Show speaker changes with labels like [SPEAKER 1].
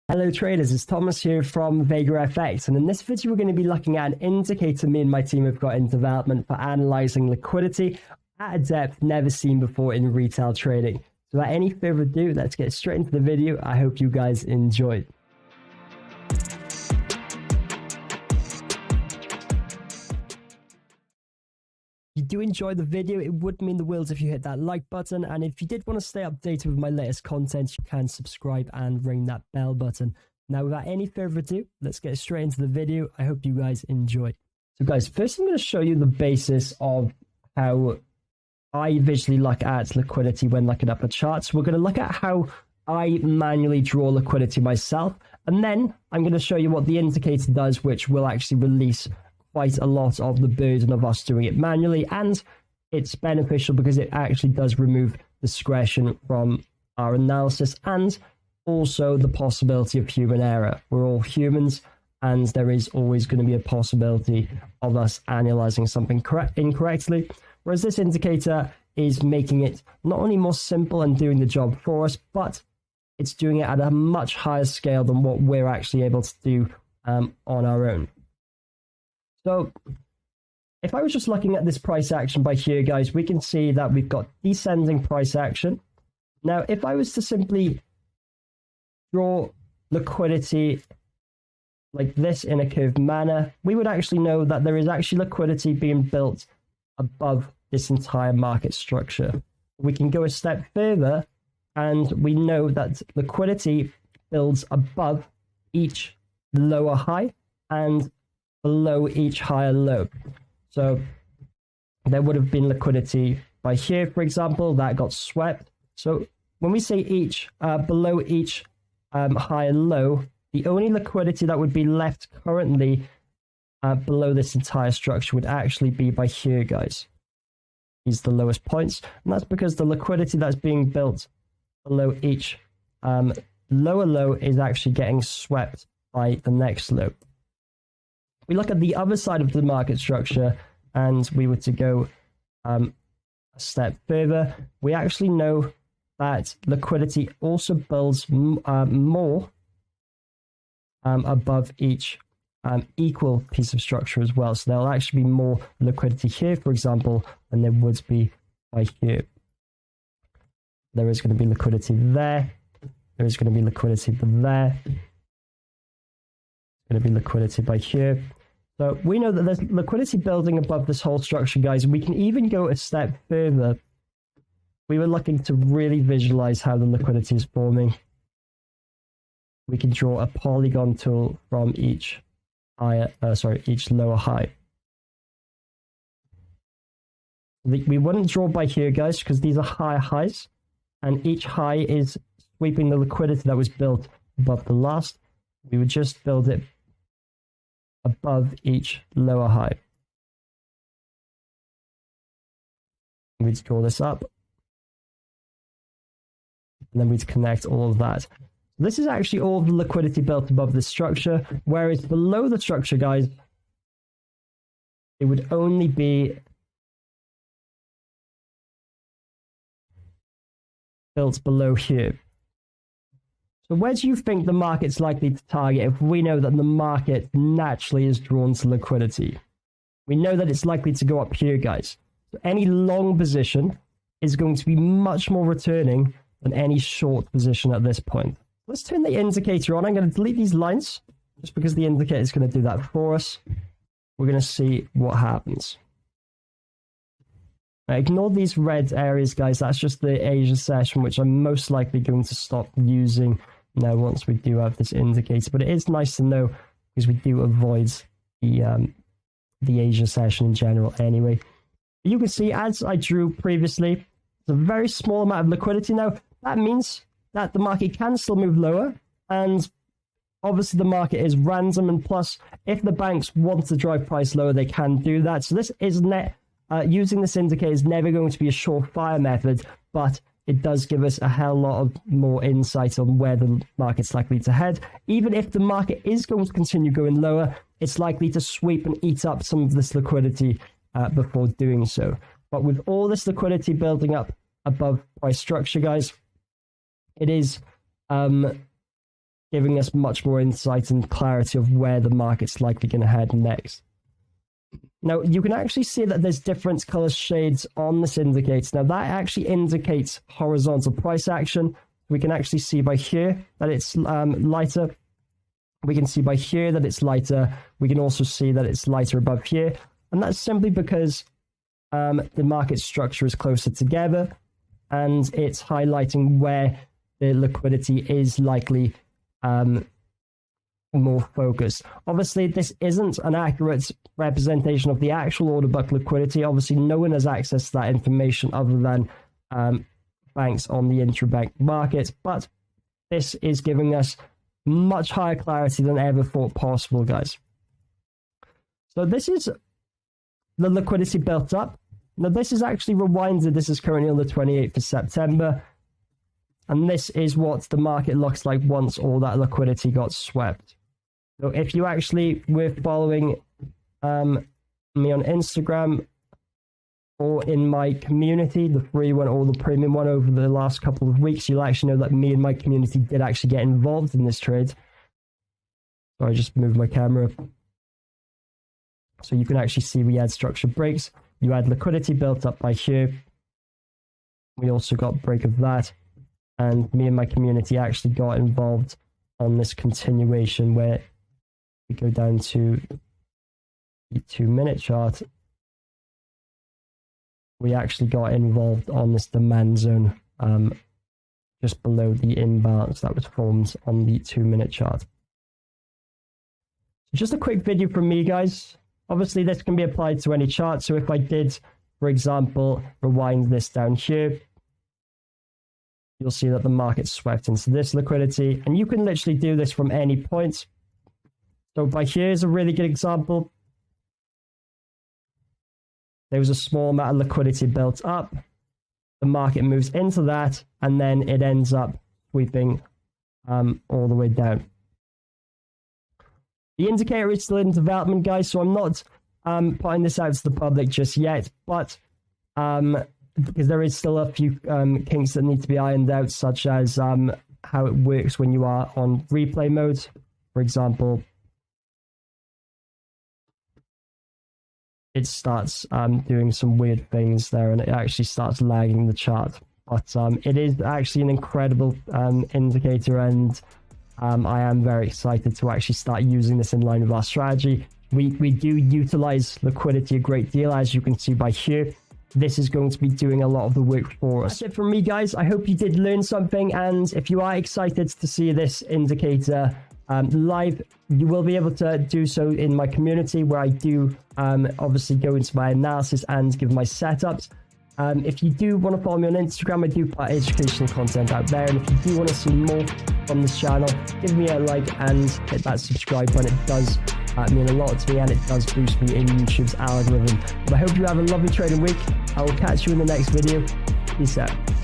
[SPEAKER 1] Hello traders, it's Thomas here from Vaga FX, and in this video we're going to be looking at an indicator me and my team have got in development for analyzing liquidity at a depth never seen before in retail trading. So without any further ado, let's get straight into the video. I hope you guys enjoy. If you do enjoy the video, it would mean the world if you hit that like button, and if you did want to stay updated with my latest content, you can subscribe and ring that bell button. Now without any further ado, let's get straight into the video. I hope you guys enjoy. So guys, first I'm going to show you the basis of how I visually look at liquidity when looking up a chart. So we're going to look at how I manually draw liquidity myself, and then I'm going to show you what the indicator does, which will actually release quite a lot of the burden of us doing it manually, and it's beneficial because it actually does remove discretion from our analysis and also the possibility of human error. We're all humans, and there is always going to be a possibility of us analyzing something incorrectly, whereas this indicator is making it not only more simple and doing the job for us, but it's doing it at a much higher scale than what we're actually able to do on our own. So if I was just looking at this price action by here, guys, we can see that we've got descending price action. Now, if I was to simply draw liquidity like this in a curved manner, we would actually know that there is actually liquidity being built above this entire market structure. We can go a step further, and we know that liquidity builds above each lower high and below each higher low. So there would have been liquidity by here, for example, that got swept. So when we say each below each higher low, the only liquidity that would be left currently below this entire structure would actually be by here, guys. These are the lowest points, and that's because the liquidity that's being built below each lower low is actually getting swept by the next low. We look at the other side of the market structure, and we were to go a step further, we actually know that liquidity also builds more above each equal piece of structure as well. So there'll actually be more liquidity here, for example, than there would be by here. There is going to be liquidity there. There is going to be liquidity there. Going to be liquidity by here. So we know that there's liquidity building above this whole structure, guys. We can even go a step further. We were looking to really visualize how the liquidity is forming. We can draw a polygon tool from each lower high. We wouldn't draw by here, guys, because these are higher highs, and each high is sweeping the liquidity that was built above the last. We would just build it above each lower high. We'd draw this up, and then we'd connect all of that. This is actually all the liquidity built above the structure, whereas below the structure, guys, it would only be built below here. So where do you think the market's likely to target if we know that the market naturally is drawn to liquidity? We know that it's likely to go up here, guys. So any long position is going to be much more returning than any short position at this point. Let's turn the indicator on. I'm going to delete these lines just because the indicator is going to do that for us. We're going to see what happens. Now, ignore these red areas, guys. That's just the Asia session, which I'm most likely going to stop using now once we do have this indicator. But it is nice to know because we do avoid the Asia session in general anyway. You can see, as I drew previously, it's a very small amount of liquidity. Now, that means that the market can still move lower, and obviously the market is random, and plus, if the banks want to drive price lower, they can do that. So this is using this indicator is never going to be a surefire method, but it does give us a hell lot of more insight on where the market's likely to head. Even if the market is going to continue going lower, it's likely to sweep and eat up some of this liquidity before doing so. But with all this liquidity building up above price structure, guys, it is giving us much more insight and clarity of where the market's likely going to head next. Now, you can actually see that there's different color shades on this indicator. Now, that actually indicates horizontal price action. We can actually see by here that it's lighter. We can see by here that it's lighter. We can also see that it's lighter above here. And that's simply because the market structure is closer together and it's highlighting where the liquidity is likely more focused. Obviously, this isn't an accurate representation of the actual order book liquidity. Obviously, no one has access to that information other than banks on the intrabank market, but this is giving us much higher clarity than ever thought possible, guys. So this is the liquidity built up. Now, this is actually rewinded. This is currently on the 28th of September. And this is what the market looks like once all that liquidity got swept. So if you actually were following me on Instagram or in my community, the free one or the premium one over the last couple of weeks, you'll actually know that me and my community did actually get involved in this trade. So I just moved my camera. So you can actually see we had structure breaks. You had liquidity built up by here. We also got break of that. And me and my community actually got involved on this continuation where we go down to the 2-minute chart. We actually got involved on this demand zone just below the imbalance that was formed on the 2-minute chart. So just a quick video from me, guys. Obviously, this can be applied to any chart. So if I did, for example, rewind this down here, you'll see that the market swept into this liquidity. And you can literally do this from any point. So by here is a really good example. There was a small amount of liquidity built up. The market moves into that, and then it ends up sweeping all the way down. The indicator is still in development, guys, so I'm not putting this out to the public just yet, but because there is still a few kinks that need to be ironed out, such as how it works when you are on replay mode. For example, it starts doing some weird things there, and it actually starts lagging the chart. But it is actually an incredible indicator, and I am very excited to actually start using this in line with our strategy. We do utilize liquidity a great deal, as you can see by here. This is going to be doing a lot of the work for us. That's it from me, guys. I hope you did learn something, and if you are excited to see this indicator live, you will be able to do so in my community, where I do obviously go into my analysis and give my setups. If you do want to follow me on Instagram, I do put educational content out there, and if you do want to see more from this channel, give me a like and hit that subscribe button. It does mean a lot to me, and it does boost me in YouTube's algorithm. But I hope you have a lovely trading week. I will catch you in the next video. Peace out.